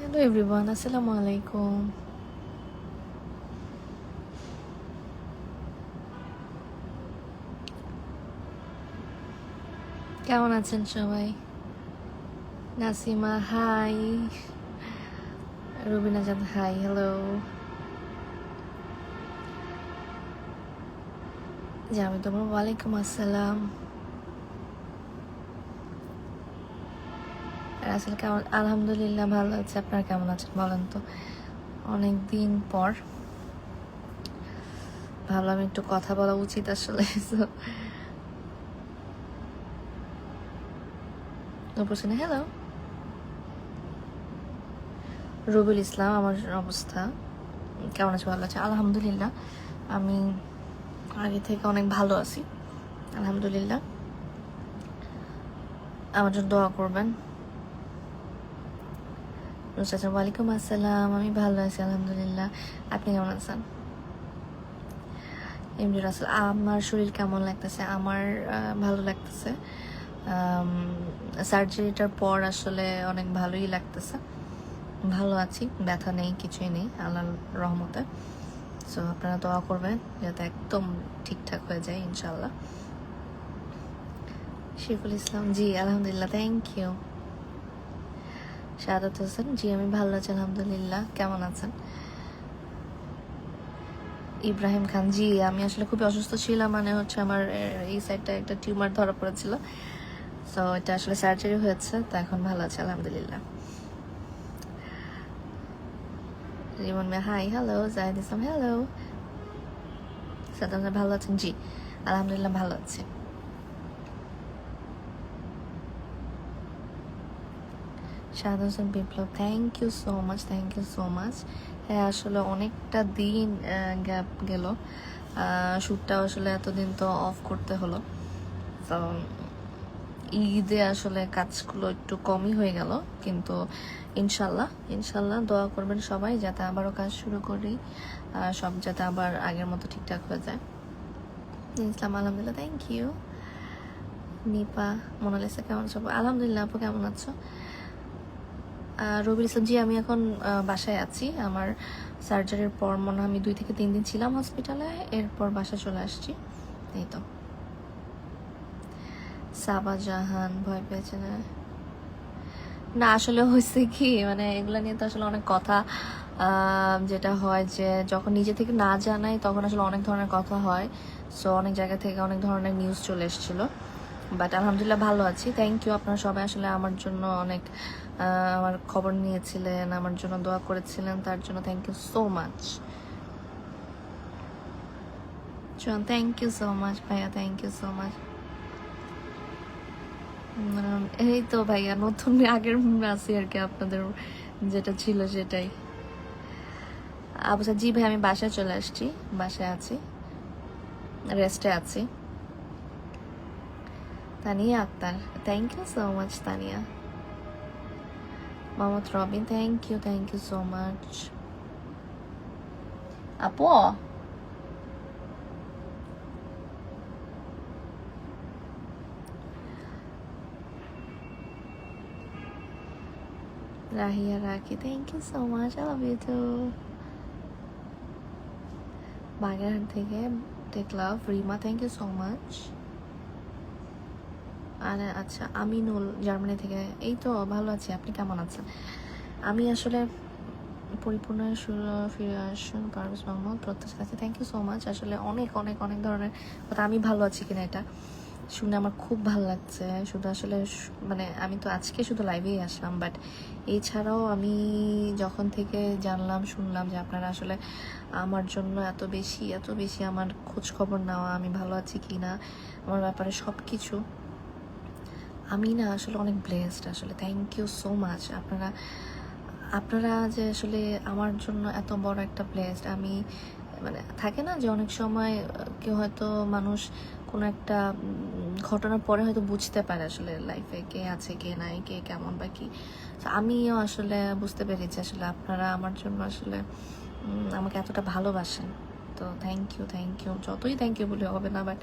Hello everyone, আসসালামু আলাইকুম। কেমন আছেন সবাই? নাসিমা হাই, রুবিনা জান হাই, হ্যালো। জামি তোমার ওয়ালাইকুম আসসালাম। আসলে কেমন? আলহামদুলিল্লাহ ভালো আছে। আপনারা কেমন আছেন বলেন তো? অনেক দিন পর ভাবলাম একটু কথা বলা উচিত আসলে। হ্যালো রুবুল ইসলাম, আমার অবস্থা কেমন আছে? ভালো আছে আলহামদুলিল্লাহ। আমি আগে থেকে অনেক ভালো আছি আলহামদুলিল্লাহ। আমার জন্য দোয়া করবেন। ওয়ালাইকুম আসসালাম, আমি ভালো আছি আলহামদুলিল্লাহ। আপনি কেমন আছেন? এমডি রাসেল, আমার শরীর কেমন লাগতেছে? আমার ভালো লাগতেছে। সার্জারিটার পর আসলে অনেক ভালোই লাগতেছে, ভালো আছি, ব্যথা নেই, কিছুই নেই আল্লাহর রহমতে। সো আপনারা দোয়া করবেন যাতে একদম ঠিকঠাক হয়ে যায় ইনশাল্লাহ। শিফুল ইসলাম, জি আলহামদুলিল্লাহ, থ্যাংক ইউ। শাহাদাত হোসেন, জি আমি ভালো আছি আলহামদুলিল্লাহ। কেমন আছেন? ইব্রাহিম খান, জি আমি আসলে খুবই অসুস্থ ছিলাম, মানে হচ্ছে আমার এই সাইডটা একটা টিউমার ধরা পড়েছিল। সো এটা আসলে সার্জারি হয়েছে, তো এখন ভালো আছে আলহামদুলিল্লাহ। রিমন মে hi, hello. Zahid Islam, hello. Saddam, ভালো আছেন? জি আলহামদুলিল্লাহ ভালো আছি। Shahad Hossain Biplob, thank you so much, thank you so much. হ্যাঁ আসলে অনেকটা দিন গ্যাপ গেল, শ্যুটটা আসলে এতদিন তো অফ করতে হলো। তো ঈদে আসলে কাজগুলো একটু কমই হয়ে গেল, কিন্তু ইনশাল্লাহ ইনশাল্লাহ দোয়া করবেন সবাই যাতে আবারও কাজ শুরু করি, সব যাতে আবার আগের মতো ঠিকঠাক হয়ে যায়। ইসলাম, আলহামদুলিল্লাহ, থ্যাংক ইউ। নিপা, মোনালিসা, কেমন আছো? আলহামদুলিল্লাহ। আপু কেমন আছো? রবির ইসলাম, জি আমি এখন বাসায় আছি। আমার সার্জারির পর মনে হয় আমি 2 থেকে 3 দিন ছিলাম হসপিটালে, এরপর বাসায় চলে আসছি, এই তো। সাবা জাহান, ভয় পেয়েছে না? না আসলে হয়েছে কি, মানে এগুলো নিয়ে তো আসলে অনেক কথা, যেটা হয় যে যখন নিজে থেকে না জানাই তখন আসলে অনেক ধরনের কথা হয়। সো অনেক জায়গা থেকে অনেক ধরনের নিউজ চলে এসেছিলো, বাট আলহামদুলিল্লাহ ভালো আছি। থ্যাংক ইউ, আপনারা সবাই আসলে আমার জন্য অনেক আমার খবর নিয়েছিলেন, আমার জন্য দোয়া করেছিলেন, তার জন্য thank you so much. Thank you so much ভাইয়া, থ্যাংক ইউ সো মাচ। এই তো ভাইয়া নতুন আগের আছি আর কি, আপনাদের যেটা ছিল সেটাই। আচ্ছা জি ভাই, আমি বাসায় চলে আসছি, বাসায় আছি, রেস্টে আছি। Tania Akter, thank you so much Tania. Mohammad Robin, thank you so much. আপু Rahiya Rakhi, thank you so much, I love you too. Bagerhat থেকে take love, Rima, thank you so much. আর আচ্ছা আমিনুল, জার্মানি থেকে, এই তো ভালো আছি। আপনি কেমন আছেন? আমি আসলে পরিপূর্ণ ফিরে আসুন পারভেজ মোহাম্মদ, প্রত্যাশা আছে, থ্যাংক ইউ সো মাচ। আসলে অনেক অনেক অনেক ধরনের কথা, আমি ভালো আছি কিনা এটা শুনে আমার খুব ভালো লাগছে। শুধু আসলে মানে আমি তো আজকে শুধু লাইভেই আসলাম, বাট এছাড়াও আমি যখন থেকে জানলাম, শুনলাম যে আপনারা আসলে আমার জন্য এত বেশি আমার খোঁজ খবর নেওয়া, আমি ভালো আছি কি না, আমার ব্যাপারে সব কিছু, আমি না আসলে অনেক ব্লেসড আসলে। Thank you so much. আপনারা যে আসলে আমার জন্য এত বড় একটা ব্লেসড, আমি মানে থাকে না যে অনেক সময় কেউ হয়তো মানুষ কোনো একটা ঘটনার পরে হয়তো বুঝতে পারে আসলে লাইফে কে আছে কে নাই, কে কেমন বা কি। আমিও আসলে বুঝতে পেরেছি আসলে আপনারা আমার জন্য আসলে আমাকে এতটা ভালোবাসেন। তো থ্যাংক ইউ, যতই থ্যাংক ইউ বলে হবে না, বাট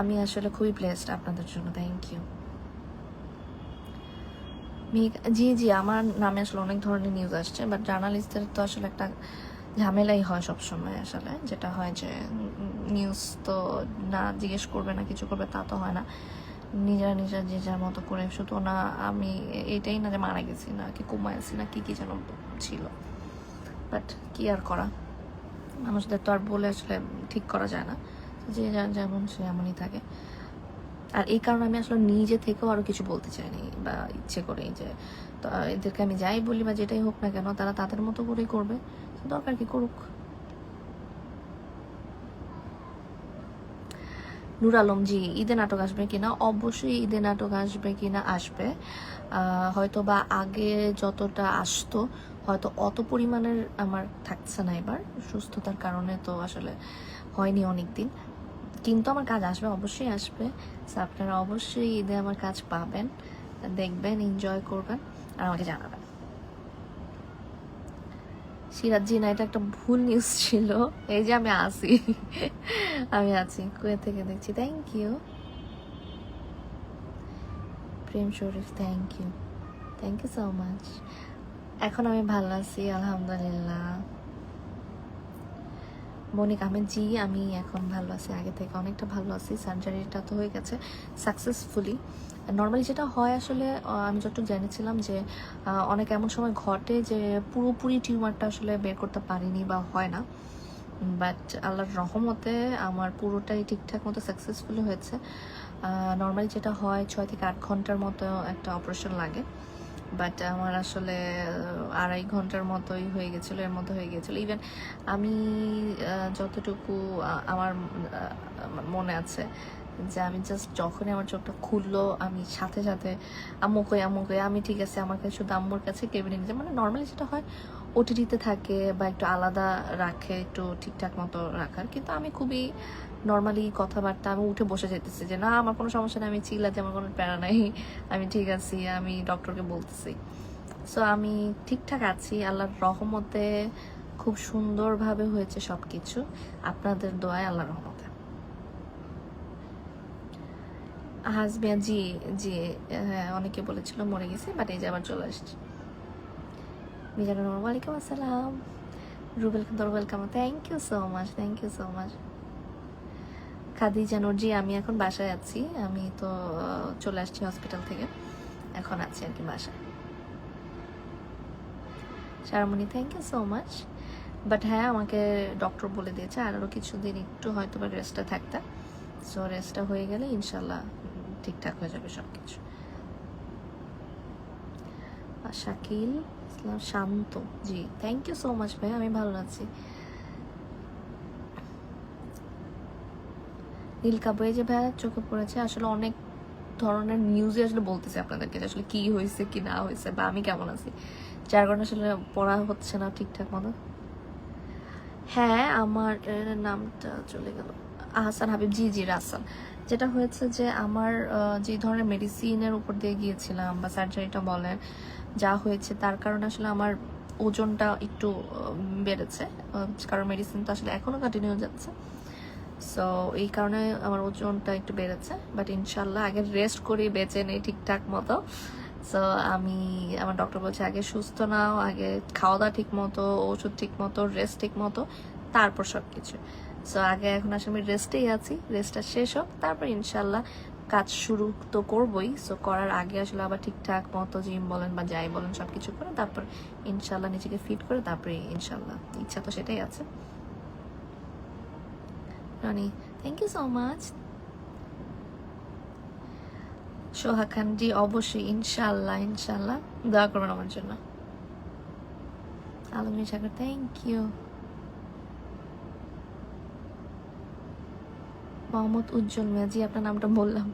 আমি আসলে খুবই ব্লেসড আপনাদের জন্য, থ্যাংক ইউ। জি জি, আমার নামে আসলে অনেক ধরনের নিউজ আসছে, বাট জার্নালিস্টদের তো আসলে একটা ঝামেলাই হয় সবসময় আসলে, যেটা হয় যে নিউজ তো না জিজ্ঞেস করবে না কিছু করবে তা তো হয় না, নিজেরা নিজেরা যে যার মতো করে। শুধু না আমি এটাই না যে মারা গেছি না কি কোমায় আছি না কি কি যেন ছিল, বাট কি আর করা, মানুষদের তো আর বলে আসলে ঠিক করা যায় না, যে যার যেমন সে এমনই থাকে। আর এই কারণে আমি আসলে নিজে থেকেও আরও কিছু বলতে চাইনি বা ইচ্ছে করেই যে তো এদেরকে আমি যাই বলি বা যেটাই হোক না কেন তারা তাদের মতো করেই করবে, দরকার কি করুক। নূর আলম জি, ঈদে নাটক আসবে কিনা? অবশ্যই ঈদে নাটক আসবে কিনা, আসবে। হয়তো বা আগে যতটা আসতো হয়তো অত পরিমাণের আমার থাকছে না এবার, সুস্থতার কারণে তো আসলে হয়নি অনেক দিন, কিন্তু আমার কাজ আসবে, অবশ্যই আসবে। সো আপনারা অবশ্যই ঈদে আমার কাজ পাবেন, দেখবেন, এনজয় করবেন আর আমাকে জানাবেন। সিরাজ জি না, এটা একটা ভুল নিউজ ছিল। এই যে আমি আছি, আমি আছি, কুয়েত থেকে দেখছি। Thank you Prem Sharif, thank you so much. এখন আমি ভালো আছি আলহামদুলিল্লাহ। মনিক আহমেদ জি, আমি এখন ভালো আছি, আগে থেকে অনেকটা ভালো আছি। সার্জারিটা তো হয়ে গেছে সাকসেসফুলি। নর্মালি যেটা হয় আসলে আমি যতটুকু জেনেছিলাম যে অনেক এমন সময় ঘটে যে পুরোপুরি টিউমারটা আসলে বের করতে পারিনি বা হয় না, বাট আল্লাহর রহমতে আমার পুরোটাই ঠিকঠাক মতো সাকসেসফুলি হয়েছে। নর্মালি যেটা হয় 6 থেকে 8 ঘন্টার মতো একটা অপারেশন লাগে, বাট আমার আসলে 2.5 ঘন্টার মতোই হয়ে গেছিলো, এর মধ্যে হয়ে গেছিলো। ইভেন আমি যতটুকু আমার মনে আছে যে আমি জাস্ট যখনই আমার চোখটা খুললো আমি সাথে সাথে আম্মু কই আমি ঠিক আছে, আমাকে শুধু আম্মুর কাছে কেবিনে নিয়ে, মানে নর্মালি যেটা হয় ওটিটিতে থাকে বা একটু আলাদা রাখে, একটু ঠিকঠাক মতো রাখার, কিন্তু আমি খুবই নর্মালি কথাবার্তা, আমি উঠে বসে যেতেছি যে না আমার কোনো সমস্যা নেই, আমি চিল্লাতে আমার কোনো প্যারা নাই, আমি ঠিক আছি, আমি ডক্টরকে বলতেছি। সো আমি ঠিকঠাক আছি আল্লাহর রহমতে, খুব সুন্দরভাবে হয়েছে সব কিছু, আপনাদের দোয়ায়, আল্লাহর রহমতে। হাসবিয়া জি জি, হ্যাঁ অনেকে বলেছিল মরে গেছি, বাট এই যে আবার চলে আসছি। মিজানুর, ওয়ালাইকুম আসসালাম। Rubel Khan, welcome, thank you so much. Khadija Noor ji, আমি এখন বাসায় আছি, আমি তো চলে আসছি হসপিটাল থেকে, এখন আছি আর কি বাসায়। Sharmoni, thank you so much. But হ্যাঁ আমাকে ডক্টর বলে দিয়েছে আরও কিছুদিন একটু হয়তো বা রেস্টে থাকতে, সো রেস্টটা হয়ে গেলে ইনশাল্লাহ ঠিকঠাক হয়ে যাবে সব কিছু। শাকিল ইসলাম শান্ত জি, থ্যাংক ইউ সো মাচ ভাই, আমি ভালো আছি। নীলকা বই যে ভাই চোখে পড়েছে, আসলে অনেক ধরনের নিউজে আসলে বলতেছে আপনাদেরকে যে আসলে কি হয়েছে কি না হয়েছে বা আমি কেমন আছি, যার কারণে আসলে পড়া হচ্ছে না ঠিকঠাক মতো। হ্যাঁ আমার নামটা চলে গেল, আহসান হাবিব জি জি, রাসান। যেটা হয়েছে যে আমার যে ধরনের মেডিসিনের উপর দিয়ে গিয়েছিলাম বা সার্জারিটা বলেন যা হয়েছে তার কারণে আসলে আমার ওজনটা একটু বেড়েছে, কারণ মেডিসিন তো আসলে এখনও কন্টিনিউ যাচ্ছে, সো এই কারণে আমার ওজনটা একটু বেড়েছে। বাট ইনশাল্লাহ আগে রেস্ট করি, বেঁচে নেই ঠিকঠাক মতো। সো আমি, আমার ডক্টর বলছে আগে সুস্থ নাও, আগে খাওয়া দাওয়া ঠিক মতো, ওষুধ ঠিক মতো, রেস্ট ঠিক মতো, তারপর সব কিছু। সো আগে এখন আসলে আমি রেস্টেই আছি, রেস্টটা শেষ হোক তারপর ইনশাল্লাহ কাজ শুরু তো করবোই। সো করার আগে আসলে আবার ঠিকঠাক মতো জিম বলেন বা যাই বলেন সব কিছু করে তারপর ইনশাল্লাহ নিজেকে ফিট করে তারপরে ইনশাল্লাহ, ইচ্ছা তো সেটাই আছে। Rani, thank you so much. Soha Khan ji, অবশ্যই ইনশাল্লাহ দোয়া করবেন আমার জন্য। Almi Sagar, thank you. মোহাম্মদ উজ্জ্বল মিয়া জি, আপনার নামটা বললাম।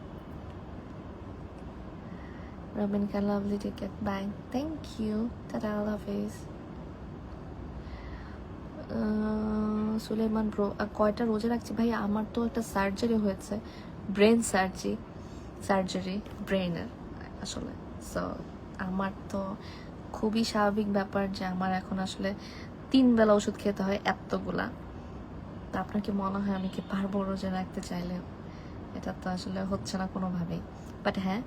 রবিন কা, lovely ticket, bye, thank you, tata, আল্লাহ হাফিজ। সুলেমান ব্রো, কয়টা রোজা রাখছি ভাই? আমার তো একটা সার্জারি হয়েছে, ব্রেন সার্জারি ব্রেনের আসলে। সো আমার তো খুবই স্বাভাবিক ব্যাপার যে আমার এখন আসলে 3 বেলা ওষুধ খেতে হয় এতগুলা। তা আপনার কি মনে হয় আমি কি পারবো রোজা রাখতে চাইলে? এটা তো আসলে হচ্ছে না কোনোভাবেই। বাট হ্যাঁ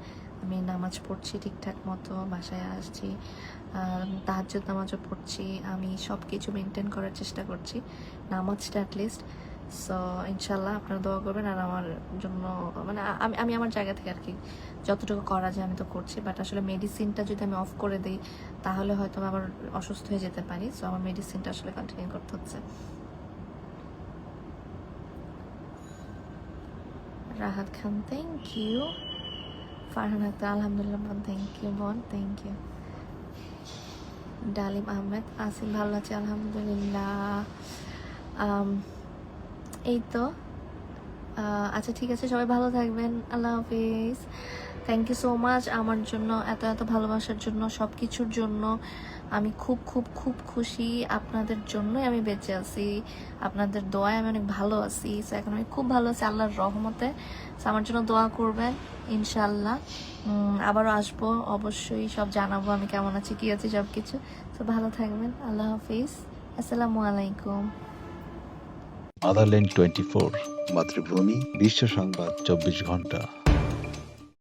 আমি নামাজ পড়ছি ঠিকঠাক মতো, বাসায় আসছি, তাহাজ্জুদ নামাজও পড়ছি, আমি সব কিছু মেনটেন করার চেষ্টা করছি, নামাজটা অ্যাটলিস্ট। সো ইনশাল্লাহ আপনারা দোয়া করবেন আর আমার জন্য, মানে আমি আমি আমার জায়গা থেকে আর কি যতটুকু করা যায় আমি তো করছি। বাট আসলে মেডিসিনটা যদি আমি অফ করে দিই তাহলে হয়তো আবার অসুস্থ হয়ে যেতে পারি। সো আমার মেডিসিনটা আসলে কন্টিনিউ করতে হচ্ছে। রাহাত খান থ্যাংক ইউ। ফারহান আক্তার আলহামদুলিল্লাহ বোন থ্যাংক ইউ বোন, থ্যাংক ইউ। ডালিম আহমেদ আসিফ ভালো আছে আলহামদুলিল্লাহ। এই তো আচ্ছা ঠিক আছে, সবাই ভালো থাকবেন, আল্লাহ হাফিজ। থ্যাংক ইউ সো মাচ আমার জন্য এত এত ভালোবাসার জন্য, সব কিছুর জন্য। আমি খুব খুব খুব খুশি, আপনাদের জন্যই আমি বেঁচে আছি, আপনাদের দোয়ায় আমি অনেক ভালো আছি। সো এখন আমি খুব ভালো আছি আল্লাহর রহমতে। সো আমার জন্য দোয়া করবেন ইনশাল্লাহ। আবারও আসবো অবশ্যই, সব জানাবো আমি কেমন আছি কি আছি সব কিছু। তো ভালো থাকবেন, আল্লাহ হাফিজ, আসসালামু আলাইকুম। মাদারল্যান্ড 24 মাতৃভূমি বিশ্ব সংবাদ 24 ঘন্টা।